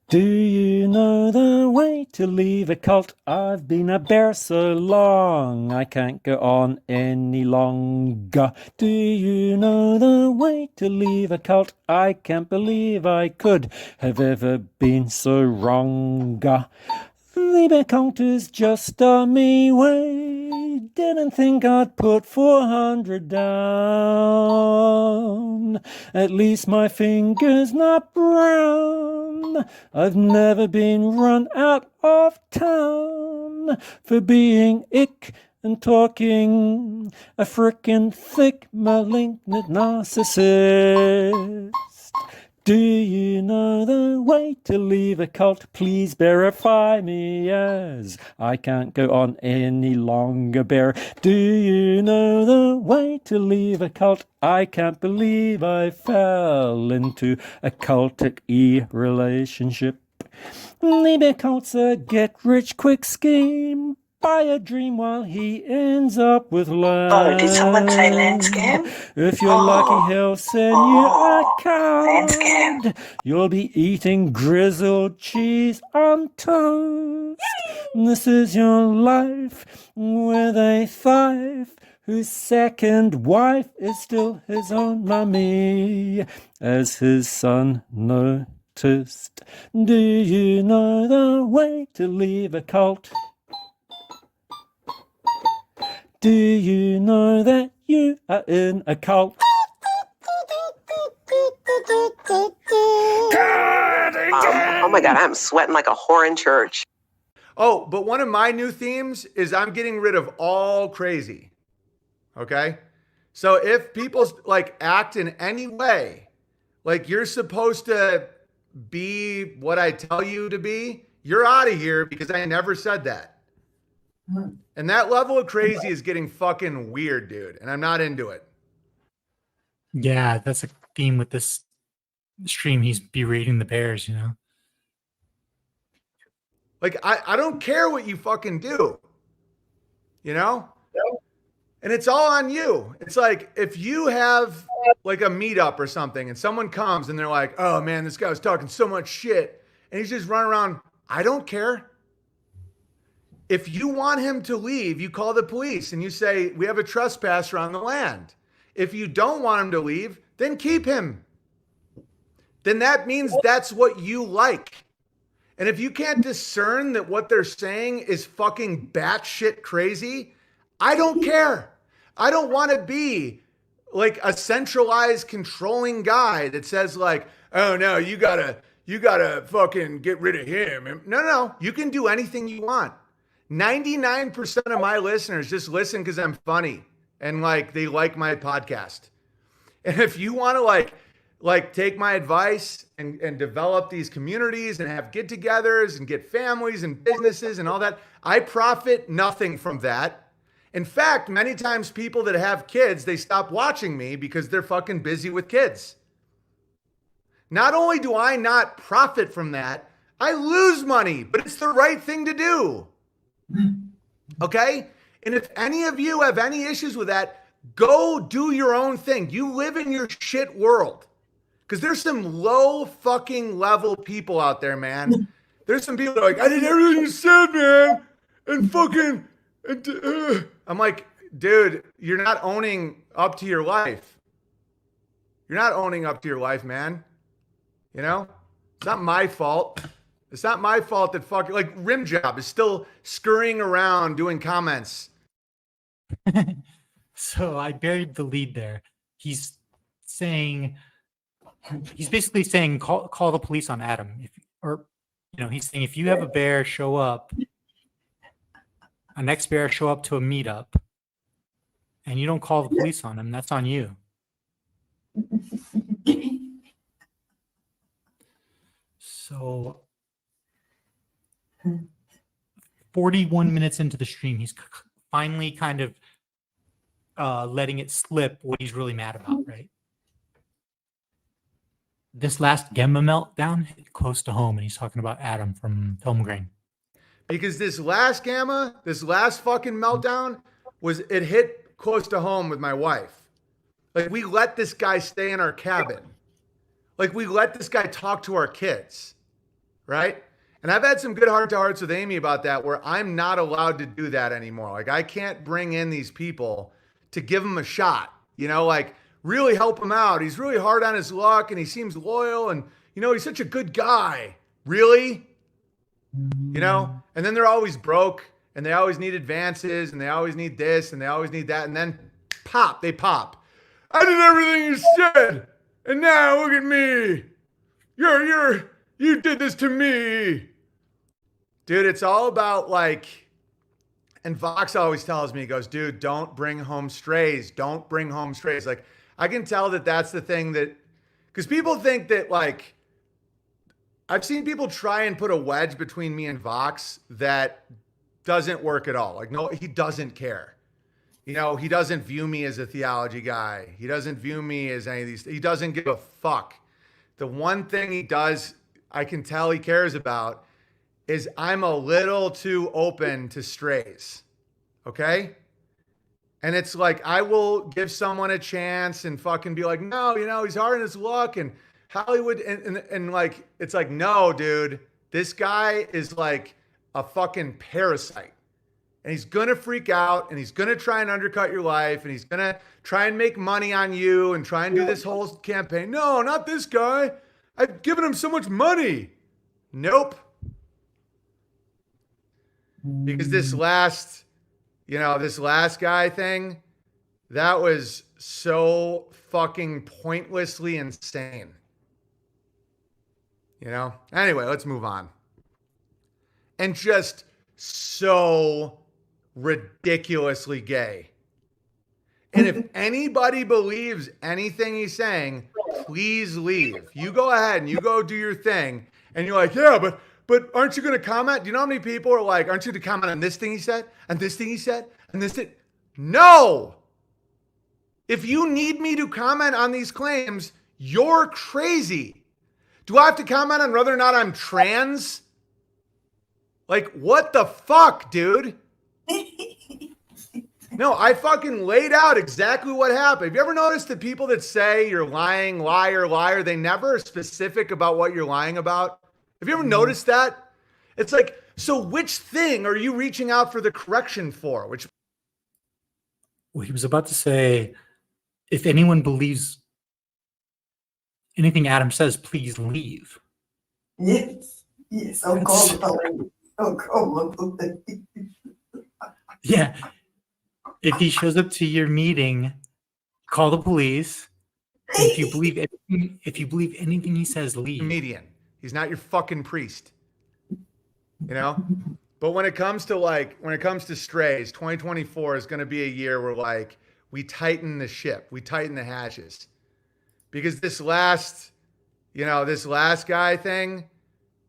Do you know the way to leave a cult? I've been a bear so long, I can't go on any longer. Do you know the way to leave a cult? I can't believe I could have ever been so wrong. Leave a cult is just a me way. Didn't think I'd put 400 down. At least my finger's not brown. I've never been run out of town for being ick and talking a frickin' thick, malignant narcissist. Do you know the way to leave a cult? Please verify me, as I can't go on any longer, bear. Do you know the way to leave a cult? I can't believe I fell into a cultic relationship. Leave a cult's a get-rich-quick scheme. Buy a dream while he ends up with land. Oh, did someone say land scam? If you're lucky, he'll send you a land scam. card. You'll be eating grizzled cheese on toast. This is your life with a thief whose second wife is still his own mummy, as his son noticed. Do you know the way to leave a cult? Do you know that you are in a cult? Oh my God, I'm sweating like a whore in church. Oh, but one of my new themes is I'm getting rid of all crazy. Okay? So if people like act in any way, like you're supposed to be what I tell you to be, you're out of here because I never said that. And that level of crazy is getting fucking weird, dude. And I'm not into it. Yeah, that's a theme with this stream. He's berating the bears, you know? Like, I don't care what you fucking do, you know? And it's all on you. It's like if you have like a meetup or something and someone comes and they're like, oh man, this guy was talking so much shit. And he's just running around. I don't care. If you want him to leave, you call the police and you say, we have a trespasser on the land. If you don't want him to leave, then keep him. Then that means that's what you like. And if you can't discern that what they're saying is fucking batshit crazy, I don't care. I don't want to be like a centralized controlling guy that says like, oh no, you gotta fucking get rid of him. No, you can do anything you want. 99% of my listeners just listen because I'm funny and like they like my podcast. And if you want to like take my advice and develop these communities and have get-togethers and get families and businesses and all that, I profit nothing from that. In fact, many times people that have kids, they stop watching me because they're fucking busy with kids. Not only do I not profit from that, I lose money, but it's the right thing to do. Okay? And if any of you have any issues with that, go do your own thing. You live in your shit world. Because there's some low fucking level people out there, man. There's some people that are like, I did everything you said, man. And fucking, I'm like, dude, you're not owning up to your life. You're not owning up to your life, man. You know? It's not my fault. It's not my fault that fucking, like, Rimjob is still scurrying around doing comments. So I buried the lead there. He's basically saying, call the police on Adam. He's saying if you have a bear show up, a next bear show up to a meetup, and you don't call the police on him, that's on you. So 41 minutes into the stream, he's finally kind of letting it slip what he's really mad about, right? This last Gemma meltdown hit close to home, and he's talking about Adam from Film Grain. Because this last fucking meltdown it hit close to home with my wife. Like, we let this guy stay in our cabin. Like, we let this guy talk to our kids. right? And I've had some good heart-to-hearts with Amy about that, where I'm not allowed to do that anymore. Like, I can't bring in these people to give him a shot, you know, like really help him out. He's really hard on his luck and he seems loyal and, you know, he's such a good guy. Really? You know? And then they're always broke and they always need advances and they always need this and they always need that. And then they pop. I did everything you said. And now look at me. You did this to me. Dude, it's all about like, and Vox always tells me, he goes, dude, don't bring home strays. Don't bring home strays. Like, I can tell that that's the thing that, because people think that like, I've seen people try and put a wedge between me and Vox that doesn't work at all. Like, no, he doesn't care. You know, he doesn't view me as a theology guy. He doesn't view me as any of these. He doesn't give a fuck. The one thing he does, I can tell he cares about, is I'm a little too open to strays. Okay? And it's like, I will give someone a chance and fucking be like, no, you know, he's hard on his luck and Hollywood. And like, it's like, no, dude, this guy is like a fucking parasite. And he's going to freak out and he's going to try and undercut your life and he's going to try and make money on you and try and do this whole campaign. No, not this guy. I've given him so much money. Nope. Because this last guy thing, that was so fucking pointlessly insane. You know? Anyway, let's move on. And just so ridiculously gay. And if anybody believes anything he's saying, please leave. You go ahead and you go do your thing. And you're like, yeah, but aren't you going to comment? Do you know how many people are like, aren't you going to comment on this thing he said? And this thing he said? And this thing? No. If you need me to comment on these claims, you're crazy. Do I have to comment on whether or not I'm trans? Like, what the fuck, dude? No, I fucking laid out exactly what happened. Have you ever noticed that people that say you're lying, liar, they never are specific about what you're lying about? Have you ever noticed that? It's like, so which thing are you reaching out for the correction for? Well, he was about to say, if anyone believes anything Adam says, please leave. Yes. Oh, God. Oh, God. Yeah. If he shows up to your meeting, call the police. If you believe anything he says, leave. Comedian. He's not your fucking priest. You know? But when it comes to strays, 2024 is going to be a year where like we tighten the ship, we tighten the hatches. Because this last guy thing,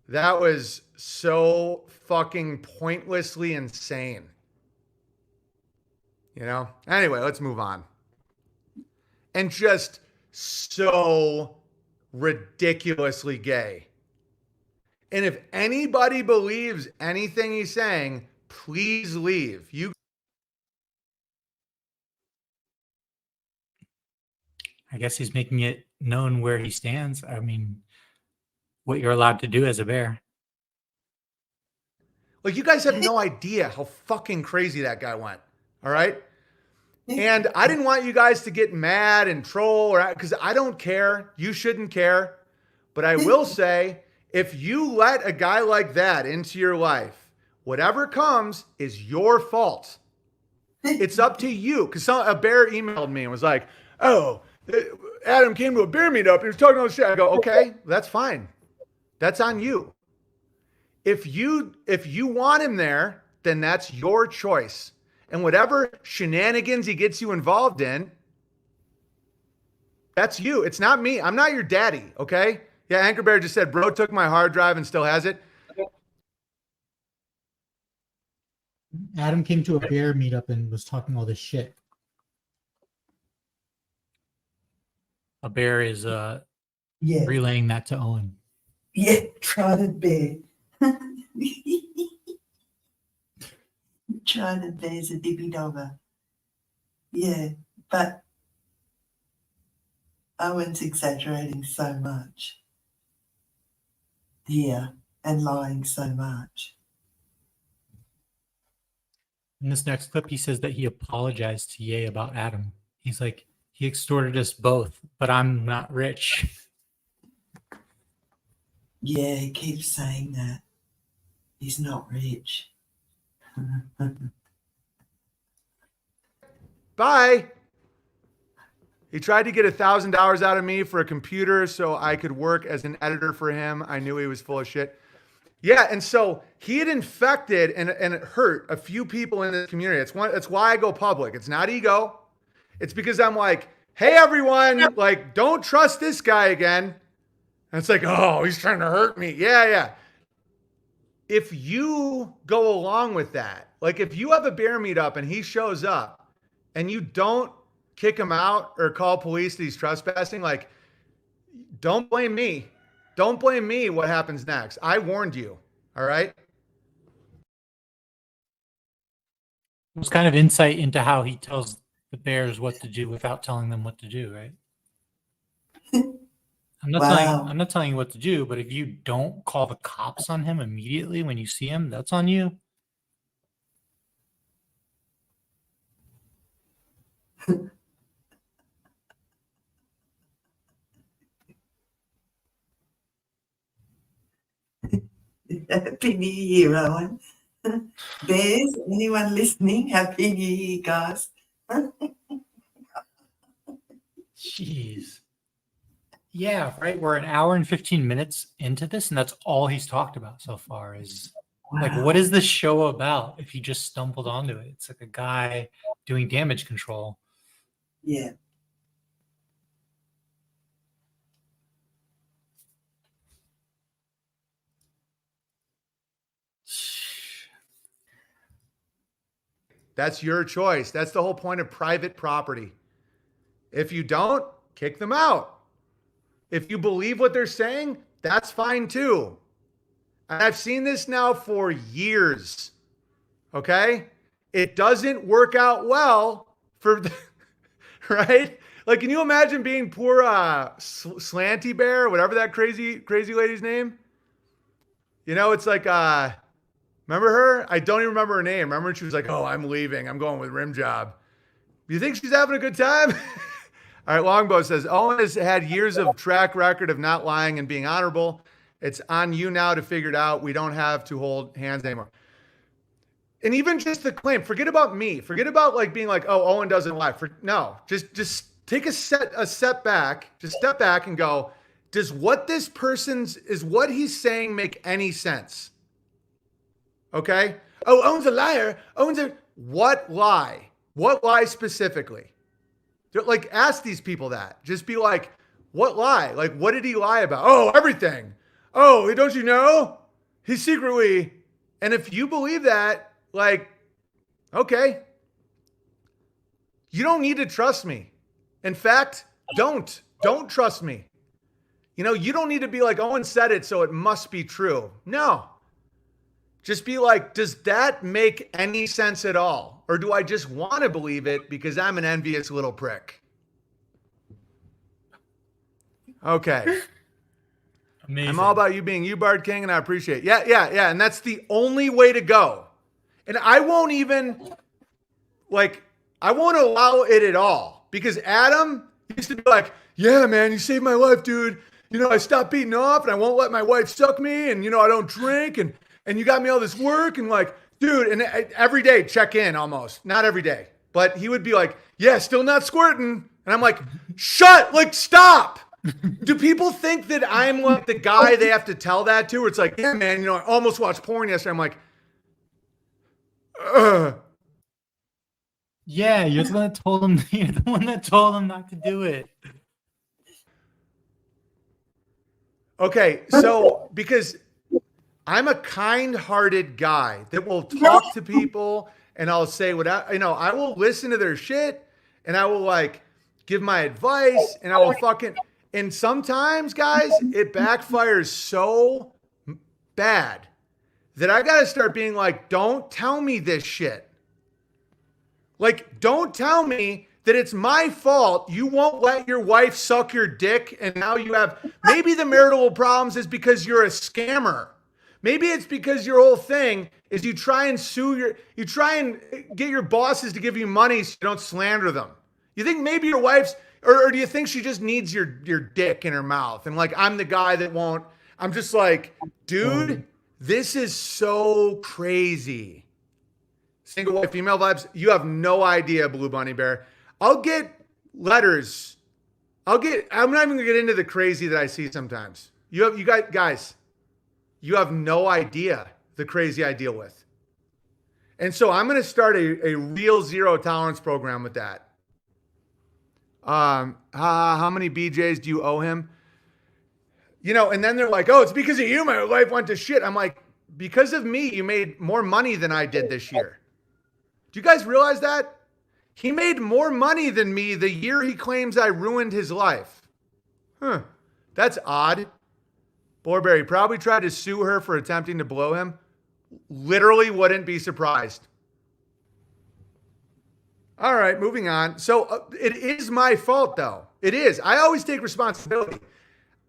that was so fucking pointlessly insane. You know? Anyway, let's move on. And just so ridiculously gay. And if anybody believes anything he's saying, please leave. I guess he's making it known where he stands. I mean, what you're allowed to do as a bear. Like, you guys have no idea how fucking crazy that guy went. All right? And I didn't want you guys to get mad and troll because I don't care. You shouldn't care. But I will say, if you let a guy like that into your life, whatever comes is your fault. It's up to you. Because a bear emailed me and was like, oh, Adam came to a bear meetup and he was talking all this shit. I go, okay, that's fine. That's on you. If you want him there, then that's your choice. And whatever shenanigans he gets you involved in, that's you. It's not me. I'm not your daddy, okay? Yeah, Anchor Bear just said, bro took my hard drive and still has it. Adam came to a bear meetup and was talking all this shit. A bear is relaying that to Owen. Yeah, try to be. Trying to be as a dibby dogger. Yeah, but Owen's exaggerating so much here. and lying so much. In this next clip, he says that he apologized to Ye about Adam. He's like, he extorted us both, but I'm not rich. Yeah, he keeps saying that. He's not rich. Bye. He tried to get $1,000 out of me for a computer so I could work as an editor for him. I knew he was full of shit. Yeah, and so he had infected and it hurt a few people in this community. It's why I go public. It's not ego. It's because I'm like, hey, everyone, like, don't trust this guy again. And it's like, oh, he's trying to hurt me. Yeah. If you go along with that, like if you have a bear meetup and he shows up and you don't kick him out or call police that he's trespassing, like, don't blame me. Don't blame me what happens next. I warned you. All right. It was kind of insight into how he tells the bears what to do without telling them what to do, right? I'm not telling you what to do, but if you don't call the cops on him immediately when you see him, that's on you. Happy New Year, Owen. Bears, anyone listening? Happy New Year, guys. Jeez. Yeah, right. We're an hour and 15 minutes into this, and that's all he's talked about so far is like, what is this show about if he just stumbled onto it? It's like a guy doing damage control. Yeah. That's your choice. That's the whole point of private property. If you don't, kick them out. If you believe what they're saying, that's fine too. And I've seen this now for years. Okay? It doesn't work out well for, right? Like, can you imagine being poor Slanty Bear, whatever that crazy lady's name? You know, it's like, remember her? I don't even remember her name. Remember when she was like, oh, I'm leaving. I'm going with Rim Job. Do you think she's having a good time? All right, Longbow says, Owen has had years of track record of not lying and being honorable. It's on you now to figure it out. We don't have to hold hands anymore. And even just the claim, forget about me. Forget about like being like, oh, Owen doesn't lie. No, just take a step back. Just step back and go, does what what he's saying make any sense? Okay. Oh, Owen's a liar. What lie? What lie specifically? Like, ask these people that. Just be like, what lie? Like, what did he lie about? Oh, everything. Oh, don't you know? He's secretly. And if you believe that, like, okay, you don't need to trust me. In fact, don't trust me. You know, you don't need to be like, Owen said it, so it must be true. No. Just be like, does that make any sense at all? Or do I just want to believe it because I'm an envious little prick? Okay. Amazing. I'm all about you being you, Bard King, and I appreciate it. Yeah. And that's the only way to go. And I won't even, I won't allow it at all. Because Adam used to be like, yeah, man, you saved my life, dude. You know, I stopped beating off and I won't let my wife suck me. And, you know, I don't drink and you got me all this work and like, dude, and every day check in almost, not every day, but he would be like, yeah, still not squirting. And I'm like, stop. Do people think that I'm like the guy they have to tell that to? Or it's like, yeah, man, you know, I almost watched porn yesterday. I'm like, yeah, you're the one that told him. You're the one that told him not to do it. okay. So because I'm a kind-hearted guy that will talk to people and I'll say I will listen to their shit and I will like give my advice and I will and sometimes, guys, it backfires so bad that I got to start being like, don't tell me this shit. Like, don't tell me that it's my fault you won't let your wife suck your dick and now you have, maybe the marital problems is because you're a scammer. Maybe it's because your whole thing is you try and get your bosses to give you money so you don't slander them. You think maybe your wife's, or do you think she just needs your dick in her mouth? And like, I'm the guy that won't, I'm just like, dude, this is so crazy. Single white female vibes. You have no idea, Blue Bunny Bear. I'll get letters. I'm not even gonna get into the crazy that I see sometimes. You guys, you have no idea the crazy I deal with. And so I'm gonna start a real zero tolerance program with that. How many BJs do you owe him? You know, and then they're like, oh, it's because of you, my life went to shit. I'm like, because of me, you made more money than I did this year. Do you guys realize that? He made more money than me the year he claims I ruined his life. Huh. That's odd. Borberry probably tried to sue her for attempting to blow him. Literally wouldn't be surprised. All right, moving on. So it is my fault, though. It is. I always take responsibility.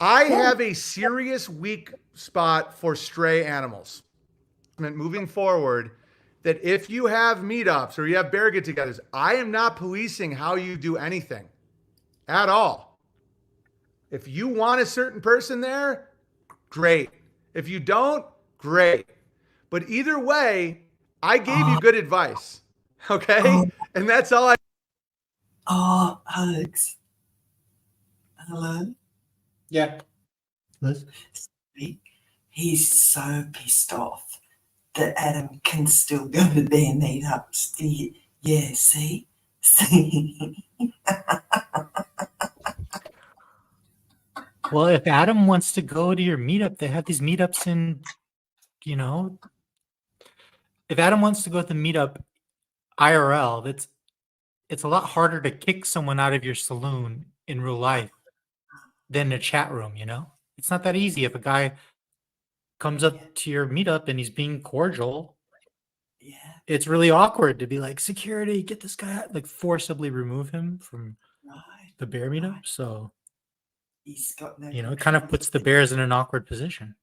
I have a serious weak spot for stray animals. Moving forward, that if you have meetups or you have bear get-togethers, I am not policing how you do anything at all. If you want a certain person there, great. If you don't, great. But either way, I gave you good advice, okay? And that's all I... Oh, Alex. Hello? Yeah. Liz? He's so pissed off that Adam can still go to their meetups. Yeah, see? See? Well, if Adam wants to go to your meetup, they have these meetups in, you know, if Adam wants to go to the meetup IRL, it's a lot harder to kick someone out of your saloon in real life than a chat room, you know? It's not that easy. If a guy comes up to your meetup and he's being cordial, Yeah. it's really awkward to be like, security, get this guy out, like forcibly remove him from Right. the bear meetup. So, He's got no you know, it kind of puts the bears in an awkward position.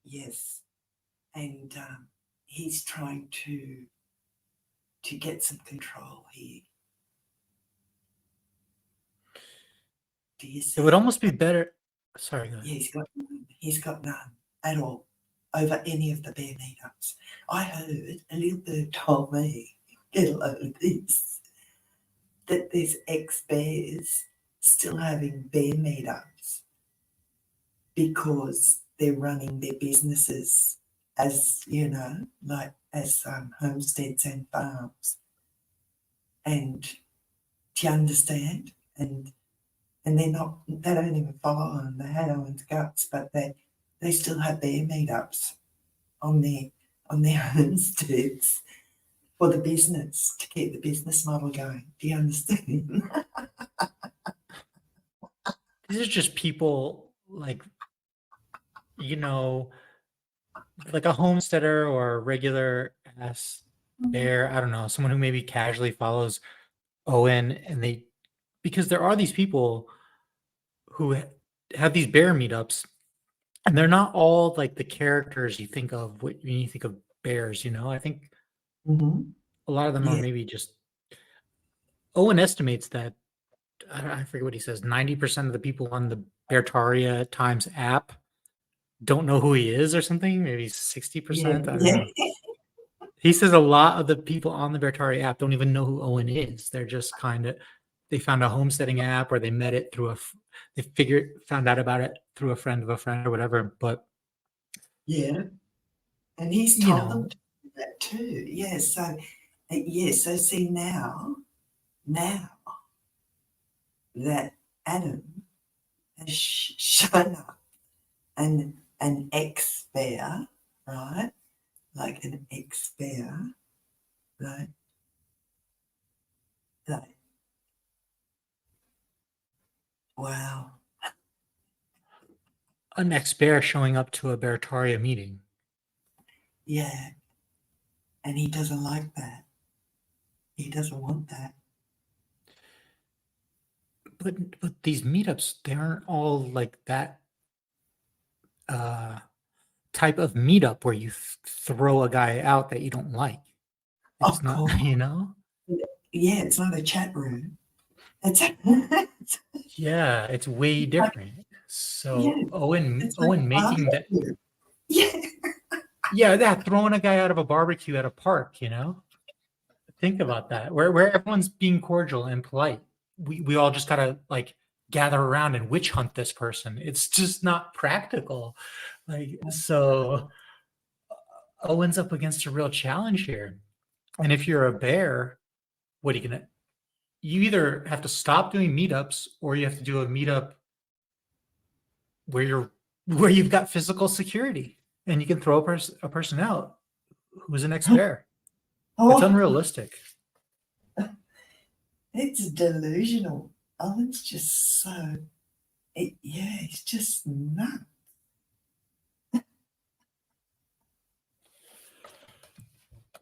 Yes. And he's trying to get some control here. Do you see? It would almost be better. Sorry, go ahead. Yeah, he's got none at all over any of the bear meetups. I heard a little bird told me, get a load of this, that there's ex-bears still having bear meetups because they're running their businesses as, you know, like as homesteads and farms. And do you understand? And they don't even follow on. They had Owen's guts, but they still have their meetups on their homesteads for the business, to keep the business model going. Do you understand? These are just people like, you know, like a homesteader or a regular ass bear. I don't know, someone who maybe casually follows Owen, and because there are these people who have these bear meetups, and they're not all like the characters you think of when you think of bears. You know, I think a lot of them are maybe just. Owen estimates that I forget what he says. 90% of the people on the Beartaria Times app don't know who he is, or something. Maybe 60%. I don't know. He says a lot of the people on the Beartaria app don't even know who Owen is. They're just they found a homesteading app, or they met it through found out about it through a friend of a friend or whatever. But yeah, and he's told them to do that too. Yeah, so see now that Adam has shown up an ex-bear, right? Like an ex-bear, right? Like, wow. an ex-bear showing up to a Beartaria meeting. Yeah. And he doesn't like that. He doesn't want that. But these meetups, they aren't all like that type of meetup where you throw a guy out that you don't like. It's Of not, course. you know? Yeah, it's not a chat room. It's Yeah, it's way different. So Yeah, Owen it's like a making that, barbecue. Yeah. yeah, throwing a guy out of a barbecue at a park, you know? Think about that. Where everyone's being cordial and polite. We all just gotta like gather around and witch hunt this person. It's just not practical. Like, so Owen's up against a real challenge here. And if you're a bear, what are you gonna? You either have to stop doing meetups or you have to do a meetup where you've got physical security and you can throw a person out who's an ex-bear. It's Oh, unrealistic. it's delusional. Owen's just so, yeah, it's just nuts.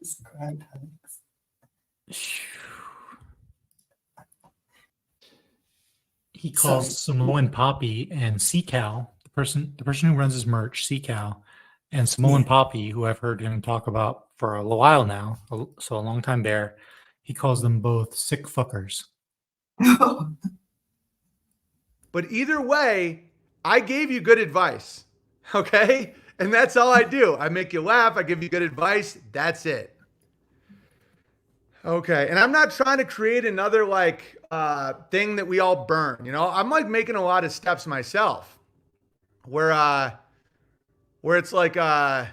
It's great, Alex. He calls Samoan Poppy and Sea Cow, the person who runs his merch, Sea Cow, and Samoan Poppy, who I've heard him talk about for a while now, so a long time bear. He calls them both sick fuckers. But either way, I gave you good advice. Okay? And that's all I do. I make you laugh. I give you good advice. That's it. Okay. And I'm not trying to create another like thing that we all burn. You know, I'm like making a lot of steps myself where it's like, oh,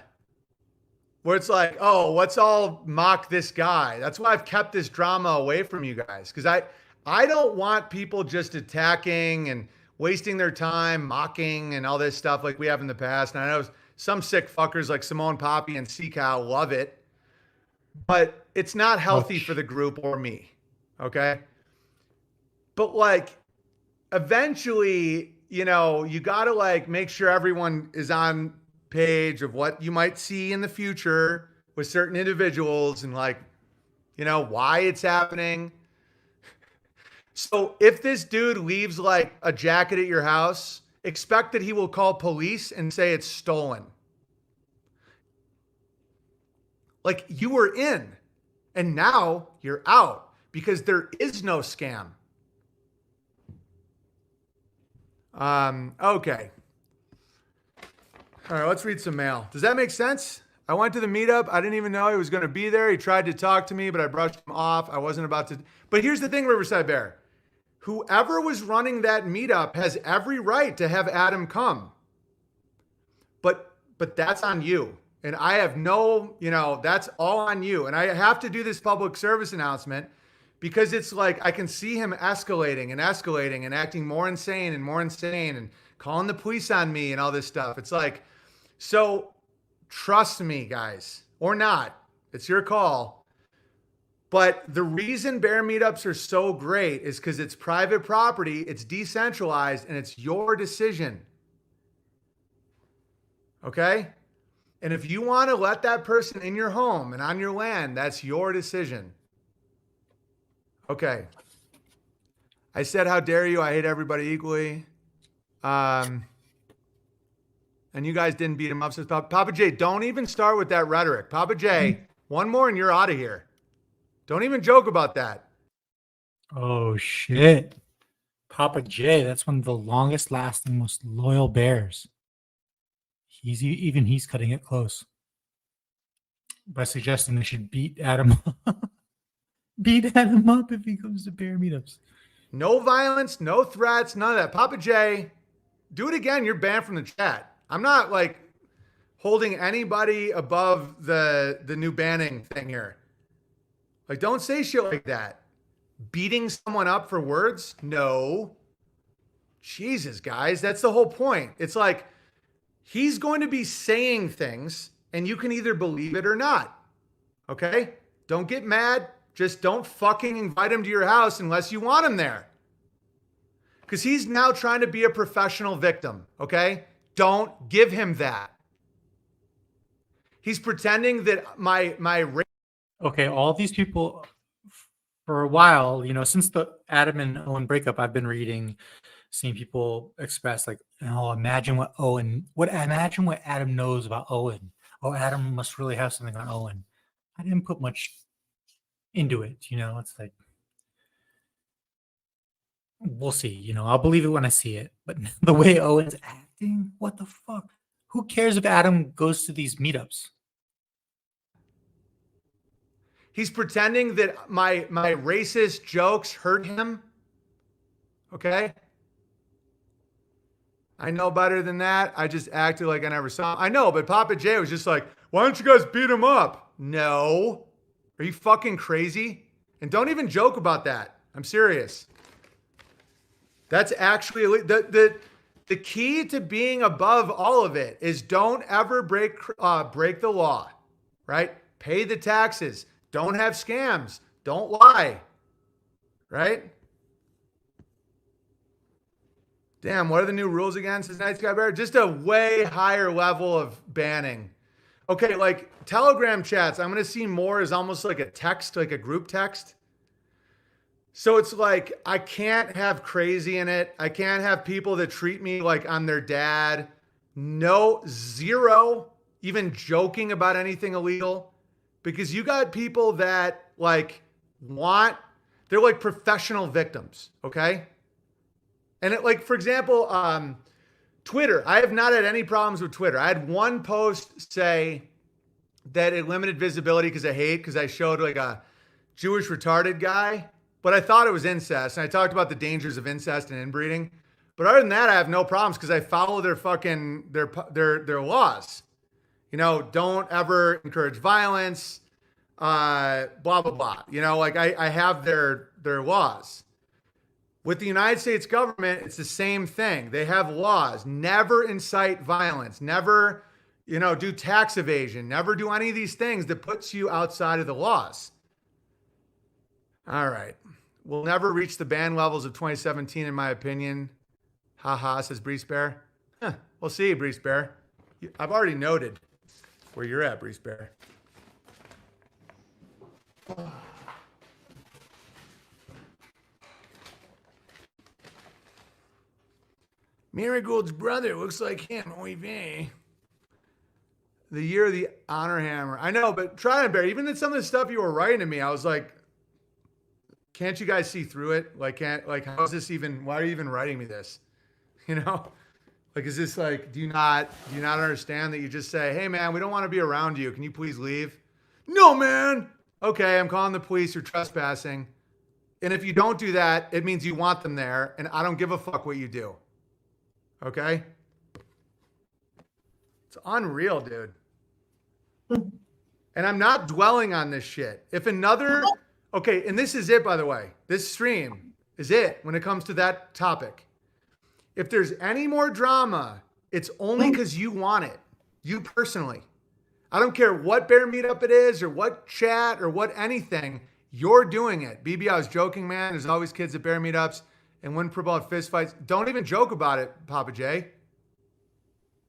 let's all mock this guy. That's why I've kept this drama away from you guys. Cause I don't want people just attacking and wasting their time, mocking and all this stuff like we have in the past. And I know some sick fuckers like Simone Poppy and Sea Cow love it, but it's not healthy for the group or me. Okay. But like eventually, you know, you got to like make sure everyone is on page of what you might see in the future with certain individuals and like, you know, why it's happening. So if this dude leaves like a jacket at your house, expect that he will call police and say it's stolen. Like you were in and now you're out because there is no scam. Okay. All right, let's read some mail. Does that make sense? I went to the meetup. I didn't even know he was going to be there. He tried to talk to me, but I brushed him off. I wasn't about to. But here's the thing, Riverside Bear. Whoever was running that meetup has every right to have Adam come. But that's on you. And I have no, you know, that's all on you. And I have to do this public service announcement because it's like I can see him escalating and acting more insane and calling the police on me and all this stuff. It's like, so trust me, guys, or not. It's your call. But the reason bear meetups are so great is because it's private property, it's decentralized, and it's your decision. Okay? And if you want to let that person in your home and on your land, that's your decision. Okay. I said, how dare you? I hate everybody equally. And you guys didn't beat him up. Says Papa J, don't even start with that rhetoric. Papa J, one more and you're out of here. Don't even joke about that. Oh, shit. Papa J, that's one of the longest lasting, most loyal bears. He's cutting it close by suggesting they should beat Adam up. Beat Adam up if he comes to bear meetups. No violence, no threats, none of that. Papa J, do it again. You're banned from the chat. I'm not like holding anybody above the new banning thing here. Like, don't say shit like that. Beating someone up for words? No. Jesus, guys, that's the whole point. It's like he's going to be saying things and you can either believe it or not. Okay? Don't get mad. Just don't fucking invite him to your house unless you want him there. Because he's now trying to be a professional victim. Okay? Don't give him that. He's pretending that my Okay, all these people for a while, you know, since the Adam and Owen breakup, I've been reading seeing people express like, oh, imagine what Adam knows about Owen. Oh, Adam must really have something on Owen. I didn't put much into it, It's like, we'll see, I'll believe it when I see it. But the way Owen's acting, what the fuck? Who cares if Adam goes to these meetups? He's pretending that my racist jokes hurt him. Okay? I know better than that. I just acted like I never saw him. I know, but Papa J was just like, why don't you guys beat him up? No. Are you fucking crazy? And don't even joke about that. I'm serious. That's actually the key to being above all of it is don't ever break the law, right? Pay the taxes. Don't have scams. Don't lie, right? Damn, what are the new rules again? Says Night Sky Bear. Just a way higher level of banning. Okay, like Telegram chats, I'm going to see more as almost like a text, like a group text. So it's like, I can't have crazy in it. I can't have people that treat me like I'm their dad. No, zero, even joking about anything illegal. Because you got people that like they're like professional victims, okay? And it, like, for example, Twitter, I have not had any problems with Twitter. I had one post say that it limited visibility because I showed like a Jewish retarded guy, but I thought it was incest. And I talked about the dangers of incest and inbreeding. But other than that, I have no problems because I follow their fucking, their laws. Don't ever encourage violence, blah, blah, blah. Like I have their laws. With the United States government, it's the same thing. They have laws. Never incite violence. Never, do tax evasion. Never do any of these things that puts you outside of the laws. All right. We'll never reach the ban levels of 2017, in my opinion. Haha, says Breeze Bear. Huh, we'll see, Breeze Bear. I've already noted where you're at, Breeze Bear. Marigold's brother looks like him. Oy vey. The year of the honor hammer. I know, but try and bear. Even in some of the stuff you were writing to me, I was like, can't you guys see through it? How is this even, why are you even writing me this? Like, is this like, do you not understand that you just say, hey man, we don't want to be around you. Can you please leave? No, man. Okay, I'm calling the police. You're trespassing. And if you don't do that, it means you want them there. And I don't give a fuck what you do. Okay? It's unreal, dude. And I'm not dwelling on this shit. Okay, and this is it, by the way. This stream is it when it comes to that topic. If there's any more drama, it's only because you want it. You personally. I don't care what bear meetup it is or what chat or what anything. You're doing it. BB, I was joking, man. There's always kids at bear meetups and wouldn't promote fist fights. Don't even joke about it, Papa J.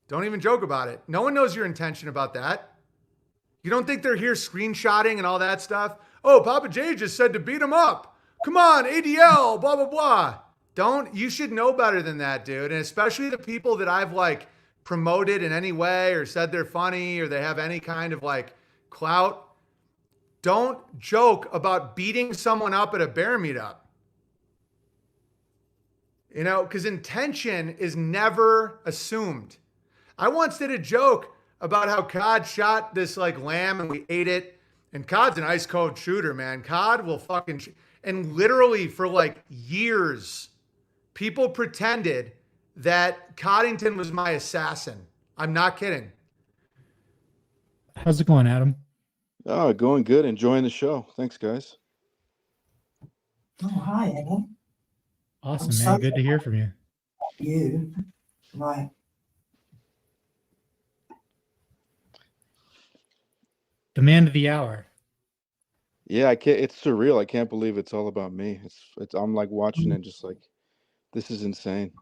Don't even joke about it. No one knows your intention about that. You don't think they're here screenshotting and all that stuff? Oh, Papa J just said to beat him up. Come on, ADL, blah, blah, blah. You should know better than that, dude. And especially the people that I've like promoted in any way or said they're funny or they have any kind of like clout. Don't joke about beating someone up at a bear meetup. Because intention is never assumed. I once did a joke about how Cod shot this like lamb and we ate it. And Cod's an ice cold shooter, man. Cod will fucking and literally for like years, people pretended that Coddington was my assassin. I'm not kidding. How's it going, Adam? Oh, going good. Enjoying the show. Thanks, guys. Oh, hi, Adam. Awesome, man. Good to hear from you. You, right. The man of the hour. Yeah, I can't. It's surreal. I can't believe it's all about me. It's. I'm like watching it, just like, this is insane.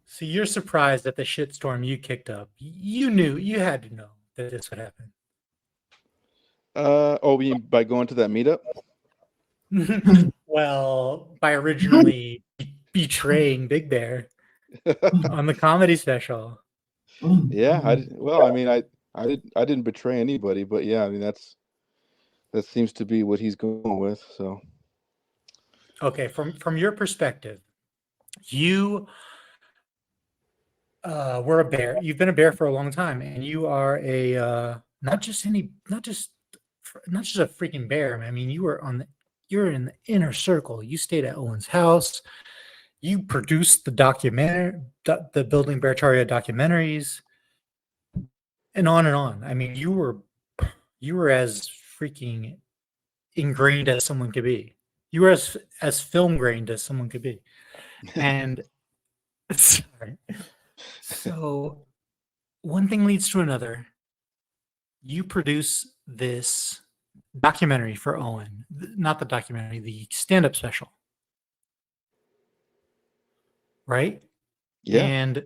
So you're surprised at the shitstorm you kicked up. You had to know that this would happen. Oh, you mean by going to that meetup? Well, by originally betraying Big Bear on the comedy special. Yeah, well, I mean, I didn't betray anybody, but yeah, I mean that seems to be what he's going with. So Okay, from your perspective, you were a bear. You've been a bear for a long time, and you are a not just a freaking bear. I mean, you're in the inner circle. You stayed at Owen's house. You produced the the Building Beartaria documentaries, and on and on. I mean, you were as freaking ingrained as someone could be. You were as film grained as someone could be. And sorry. So one thing leads to another. You produce this documentary for Owen, not the documentary, the stand-up special. Right? yeah, And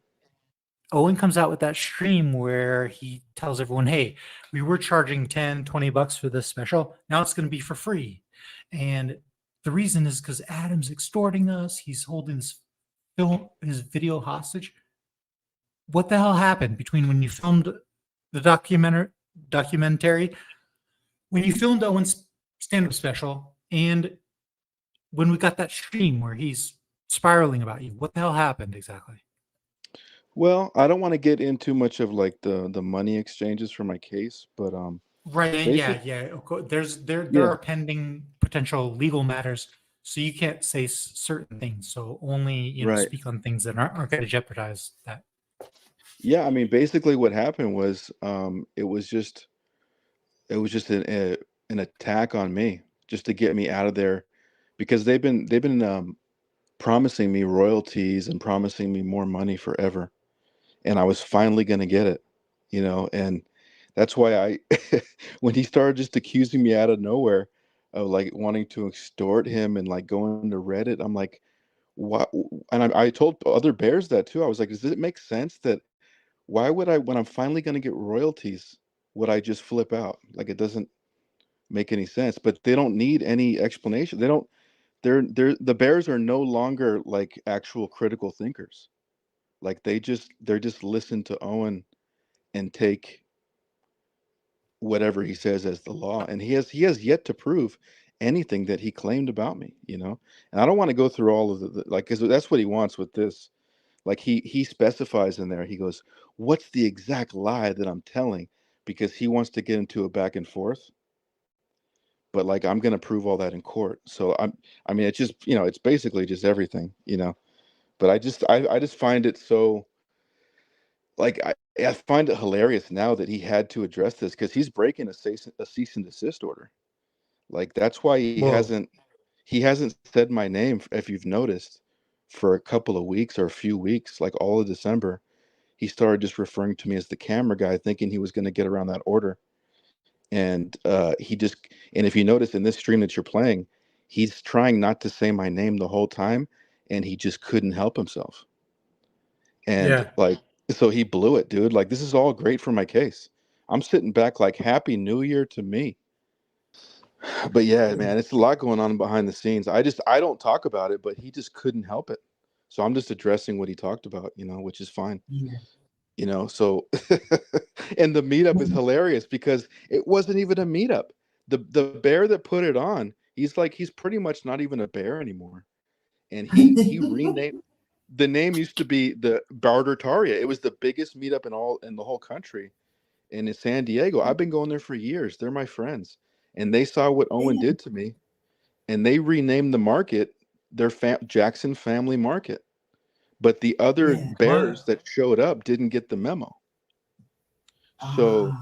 Owen comes out with that stream where he tells everyone, hey, we were charging 10, 20 bucks for this special. Now it's going to be for free. And the reason is because Adam's extorting us. He's holding his video hostage. What the hell happened between when you filmed the documentary, when you filmed Owen's stand-up special, and when we got that stream where he's spiraling about you? What the hell happened exactly? well, I don't want to get into much of like the money exchanges for my case, but Right. And basic, yeah. Of course, there yeah, are pending potential legal matters, so you can't say certain things. So only right. speak on things that aren't going to jeopardize that. Yeah, I mean, basically what happened was it was just an attack on me just to get me out of there because they've been promising me royalties and promising me more money forever, and I was finally going to get it, and that's why I when he started just accusing me out of nowhere of like wanting to extort him and like going to Reddit, I'm like, what? And I told other bears that too. I was like, does it make sense that why would I, when I'm finally going to get royalties, would I just flip out? Like it doesn't make any sense. But they don't need any explanation. They don't. The bears are no longer like actual critical thinkers. Like they're just listen to Owen and take whatever he says as the law. And he has yet to prove anything that he claimed about me. And I don't want to go through all of like because that's what he wants with this. Like he specifies in there. He goes, "What's the exact lie that I'm telling?" Because he wants to get into a back and forth. But like I'm gonna prove all that in court. So I mean, it's just it's basically just everything. But I just find it so like I find it hilarious now that he had to address this because he's breaking a cease and desist order. Like that's why Whoa. he hasn't said my name if you've noticed for a couple of weeks or a few weeks, like all of December. He started just referring to me as the camera guy, thinking he was going to get around that order. And and if you notice in this stream that you're playing, he's trying not to say my name the whole time, and he just couldn't help himself. And Yeah. like, so he blew it, dude. Like, this is all great for my case. I'm sitting back like, Happy New Year to me. But yeah, man, it's a lot going on behind the scenes. I don't talk about it, but he just couldn't help it. So I'm just addressing what he talked about, which is fine. So and the meetup is hilarious because it wasn't even a meetup. The bear that put it on, he's pretty much not even a bear anymore. And he renamed the name used to be the Bartertaria. It was the biggest meetup in the whole country. And in San Diego, I've been going there for years. They're my friends. And they saw what Owen did to me, and they renamed the market their Jackson Family Market. But the other bears that showed up didn't get the memo. So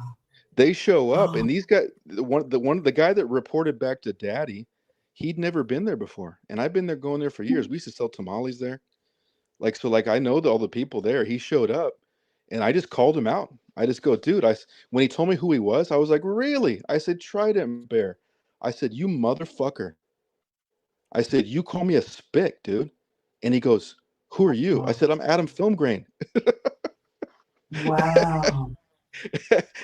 they show up, and these guys, the guy that reported back to Daddy, he'd never been there before, and I've been there going there for years. We used to sell tamales there, like I know all the people there. He showed up, and I just called him out. I just go, dude. When he told me who he was, I was like, really? I said, Trident Bear. I said, you motherfucker. I said, you call me a spick, dude. And he goes, who are you? I said, I'm Adam Filmgrain. Wow.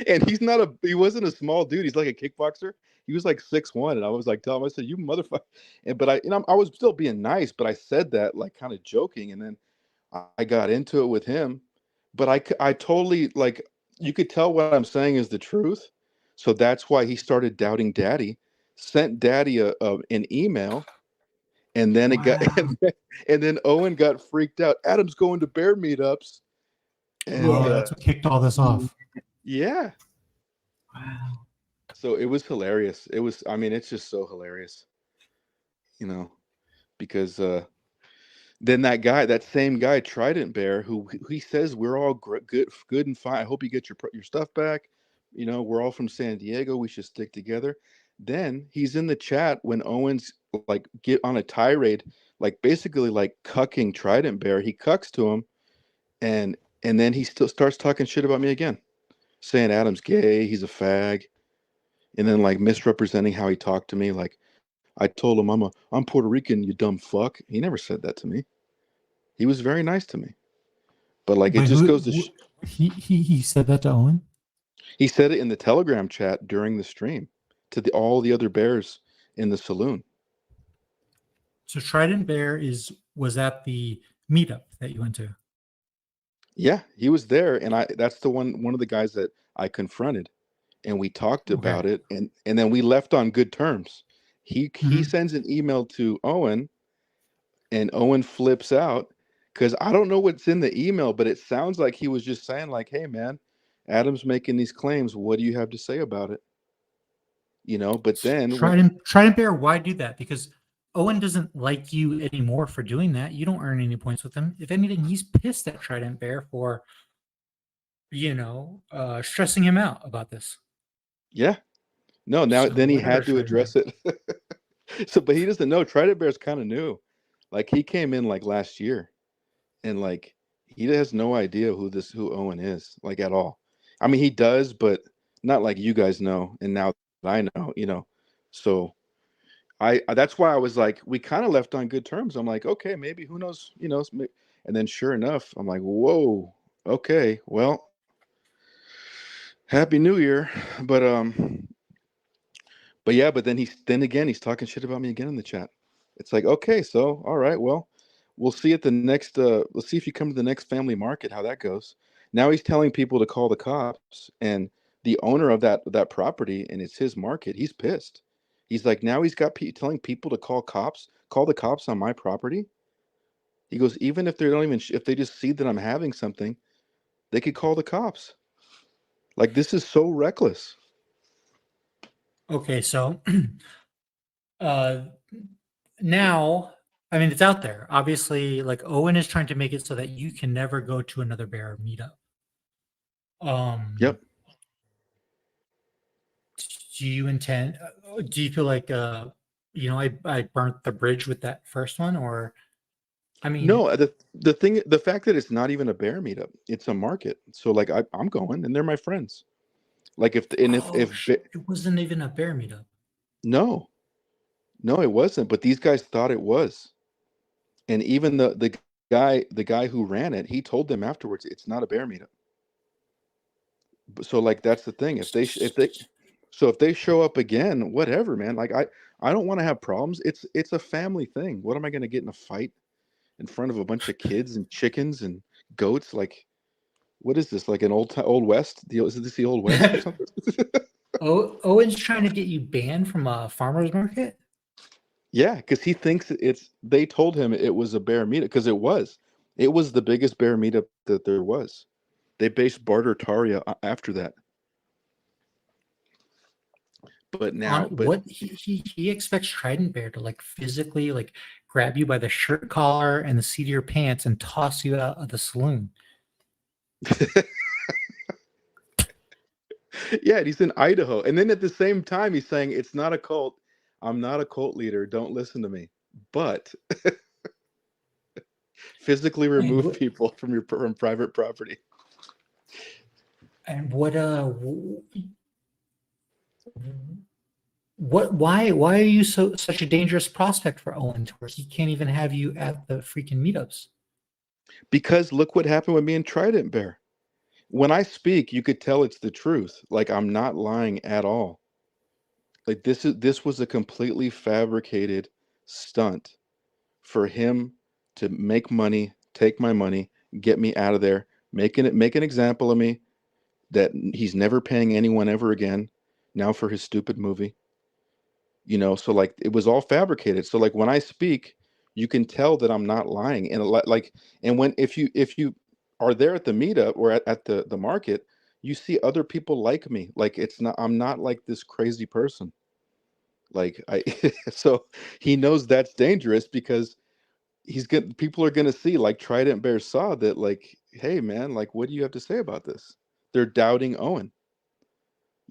And he wasn't a small dude. He's like a kickboxer. He was like 6'1", and I was like, telling him, I said, "You motherfucker." But I was still being nice, but I said that like kind of joking, and then I got into it with him. But I totally, like, you could tell what I'm saying is the truth. So that's why he started doubting Daddy, sent Daddy an email, and then it got Wow. and then Owen got freaked out. Adam's going to bear meetups, and Oh, that's what kicked all this off. yeah. Wow. So it was hilarious. I mean, it's just so hilarious, because then that same guy, Trident Bear, who he says we're all good and fine. I hope you get your stuff back. We're all from San Diego. We should stick together. Then he's in the chat when Owens like get on a tirade, like basically like cucking Trident Bear. He cucks to him, and then he still starts talking shit about me again, saying Adam's gay, he's a fag, and then like misrepresenting how he talked to me. Like I told him I'm Puerto Rican, you dumb fuck. He never said that to me. He was very nice to me, but like it Wait, just goes to. he said that to Owen? He said it in the Telegram chat during the stream to all the other bears in the saloon. So Trident Bear was at the meetup that you went to. Yeah, he was there, and that's the one of the guys that I confronted, and we talked about it, and then we left on good terms. He sends an email to Owen, and Owen flips out because I don't know what's in the email, but it sounds like he was just saying like, "Hey man, Adam's making these claims. What do you have to say about it?" But then Trident Bear, why do that? Because Owen doesn't like you anymore for doing that. You don't earn any points with him. If anything, he's pissed at Trident Bear for, stressing him out about this. yeah, no, now So then he whatever, had to Trident address it. So, but he doesn't know. Trident Bear's kind of new. Like he came in like last year, and like he has no idea who Owen is, like at all. I mean, he does, but not like you guys know. And now that I know. So that's why I was like, we kind of left on good terms. I'm like, okay, maybe who knows, and then sure enough, I'm like, whoa, okay, well, Happy New Year, but yeah, but then again he's talking shit about me again in the chat. It's like, okay, so all right, well, we'll see at the next let's see if you come to the next family market how that goes. Now he's telling people to call the cops, and the owner of that property, and it's his market, he's pissed. He's like, now he's got telling people to call the cops on my property. He goes, even if they don't even if they just see that I'm having something, they could call the cops. Like, this is so reckless. Okay, so now, I mean, it's out there. Obviously, like Owen is trying to make it so that you can never go to another bear meetup. Yep. Do you feel like I burnt the bridge with that first one, or I mean, No, the fact that it's not even a bear meetup, it's a market. So like I'm going, and they're my friends. Like if it wasn't even a bear meetup. no, it wasn't. But these guys thought it was, and even the guy who ran it, he told them afterwards it's not a bear meetup. So like that's the thing. If they show up again, whatever, man. Like I don't want to have problems. It's a family thing. What am I going to get in a fight in front of a bunch of kids and chickens and goats? Like, what is this? Like an old west deal? Is this the old west or something? Owen's trying to get you banned from a farmer's market. Yeah, because he thinks they told him it was a bear meetup, because it was the biggest bear meetup that there was. They based Bartertaria after that. But now, What he expects Trident Bear to like physically like grab you by the shirt collar and the seat of your pants and toss you out of the saloon. yeah, and he's in Idaho, and then at the same time he's saying it's not a cult. I'm not a cult leader. Don't listen to me. But physically remove people from private property. And why are you such a dangerous prospect for Owen to where he can't even have you at the freaking meetups? Because look what happened with me and Trident Bear. when I speak, you could tell it's the truth. Like I'm not lying at all. Like this was a completely fabricated stunt for him to make money, take my money, get me out of there, make an example of me that he's never paying anyone ever again. Now for his stupid movie. So like it was all fabricated. So like when I speak, you can tell that I'm not lying. And like and when if you are there at the meetup or at the market, you see other people like me. Like I'm not like this crazy person. Like I so he knows that's dangerous because people are gonna see, like Trident Bear saw that, like, hey man, like what do you have to say about this? They're doubting Owen.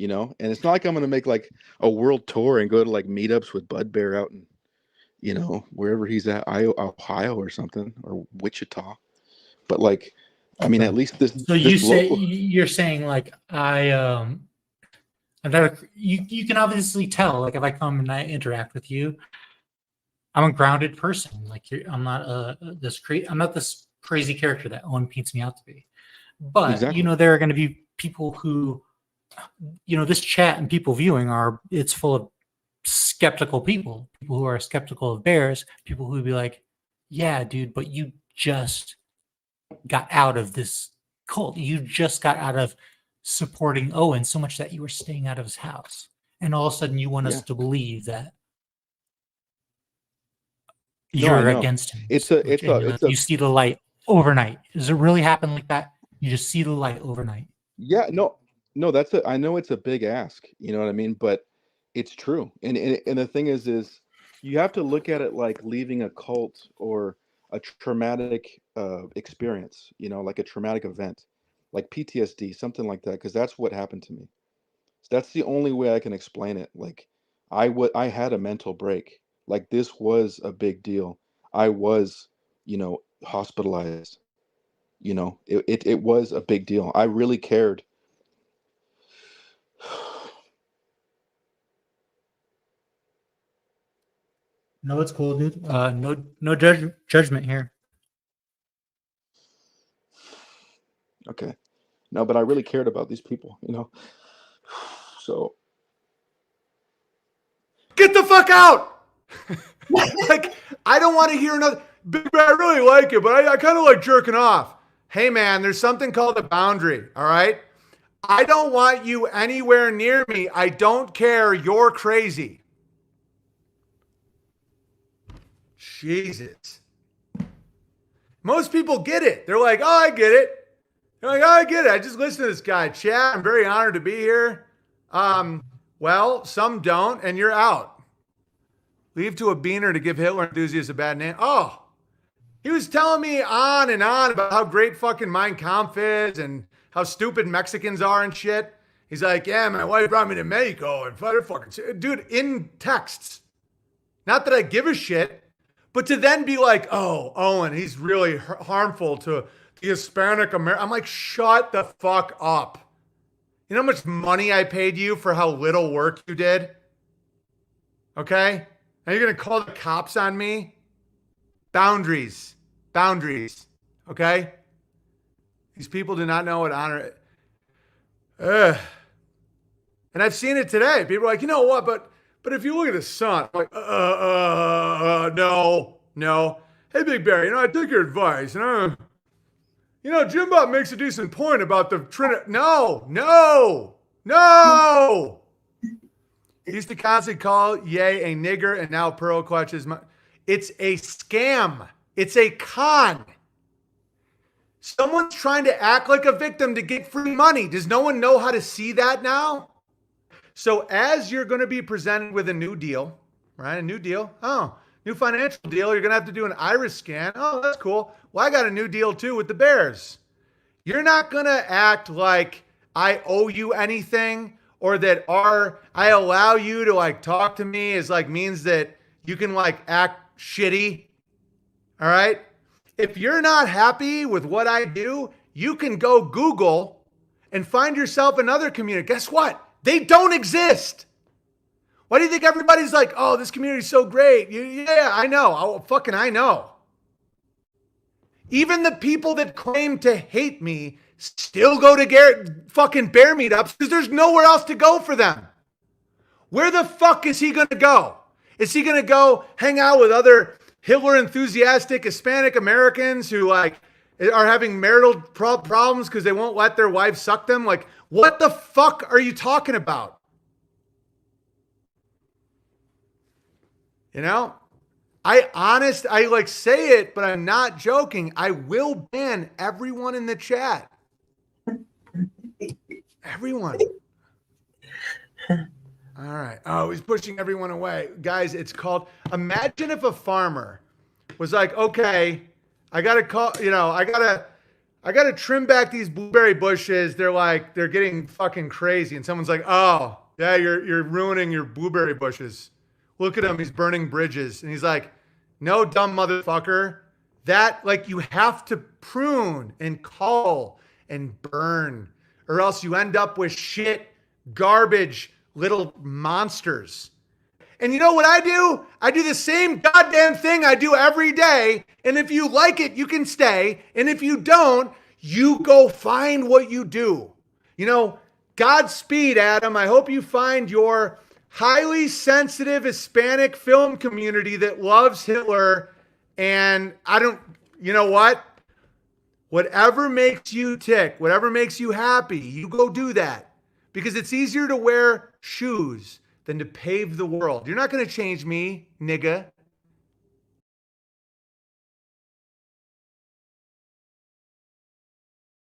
And it's not like I'm gonna make like a world tour and go to like meetups with Bud Bear out in, wherever he's at, Ohio or something, or Wichita. But like, I mean, Okay. at least this So you this say local. you're saying like I'm not you can obviously tell like if I come and I interact with you, I'm a grounded person. Like I'm not I'm not this crazy character that Owen paints me out to be. But Exactly. there are going to be people who, this chat and people viewing it's full of skeptical people who are skeptical of bears, people who would be like, yeah, dude, but you just got out of this cult. You just got out of supporting Owen so much that you were staying out of his house. And all of a sudden you want Yeah. us to believe that No, I you're know. against him. You see the light overnight. Does it really happen like that? You just see the light overnight. Yeah, no, I know it's a big ask, you know what I mean? But it's true. And the thing is you have to look at it like leaving a cult or a traumatic experience, like a traumatic event, like PTSD, something like that, because that's what happened to me. So that's the only way I can explain it. Like I had a mental break. Like this was a big deal. I was, hospitalized. It was a big deal. I really cared. No, it's cool, dude. No judgment here. Okay. No, but I really cared about these people, So Get the fuck out. Like, I don't want to hear another. Big Bear, I really like it, but I kind of like jerking off. Hey, man, there's something called a boundary, all right? I don't want you anywhere near me. I don't care. You're crazy. Jesus. Most people get it. They're like, oh, I get it. They're like, oh, I get it. I just listen to this guy. Chat, I'm very honored to be here. Well, some don't, and you're out. Leave to a beaner to give Hitler enthusiasts a bad name. Oh, he was telling me on and on about how great fucking Mein Kampf is and how stupid Mexicans are and shit. He's like, yeah, my wife brought me to Mexico and fucking dude, in texts. Not that I give a shit, but to then be like, oh, Owen, he's really harmful to the Hispanic American. I'm like, shut the fuck up. You know how much money I paid you for how little work you did? Okay? Now you're going to call the cops on me? Boundaries. Okay? These people do not know what honor. And I've seen it today. People are like, you know what? But if you look at the sun, I'm like, no. Hey, Big Bear, I take your advice. Jim Bob makes a decent point about the Trinity. No. He used to constantly call Ye a nigger, and now Pearl clutches. It's a scam. It's a con. Someone's trying to act like a victim to get free money. Does no one know how to see that now? So as you're going to be presented with a new deal, right? A new deal. Oh, new financial deal. You're going to have to do an iris scan. Oh, that's cool. Well, I got a new deal too with the Bears. You're not going to act like I owe you anything or that I allow you to like talk to me is like means that you can like act shitty. All right. If you're not happy with what I do, you can go Google and find yourself another community. Guess what? They don't exist. Why do you think everybody's like, oh, this community is so great? Yeah, I know. I know. Even the people that claim to hate me still go to fucking bear meetups because there's nowhere else to go for them. Where the fuck is he going to go? Is he going to go hang out with other Hitler enthusiastic Hispanic Americans who like are having marital problems because they won't let their wives suck them? Like, what the fuck are you talking about? You know, I like say it, but I'm not joking. I will ban everyone in the chat. Everyone. All right. Oh, he's pushing everyone away. Guys, it's called, imagine if a farmer was like, okay, I got to call, you know, I got to trim back these blueberry bushes. They're getting fucking crazy. And someone's like, oh, yeah, you're ruining your blueberry bushes. Look at him. He's burning bridges. And he's like, no, dumb motherfucker. That, like, you have to prune and cull and burn, or else you end up with shit, garbage, little monsters. And you know what I do? I do the same goddamn thing I do every day. And if you like it, you can stay. And if you don't, you go find what you do. You know, Godspeed, Adam. I hope you find your highly sensitive Hispanic film community that loves Hitler. And you know what? Whatever makes you tick, whatever makes you happy, you go do that. Because it's easier to wear shoes than to pave the world. You're not going to change me, nigga.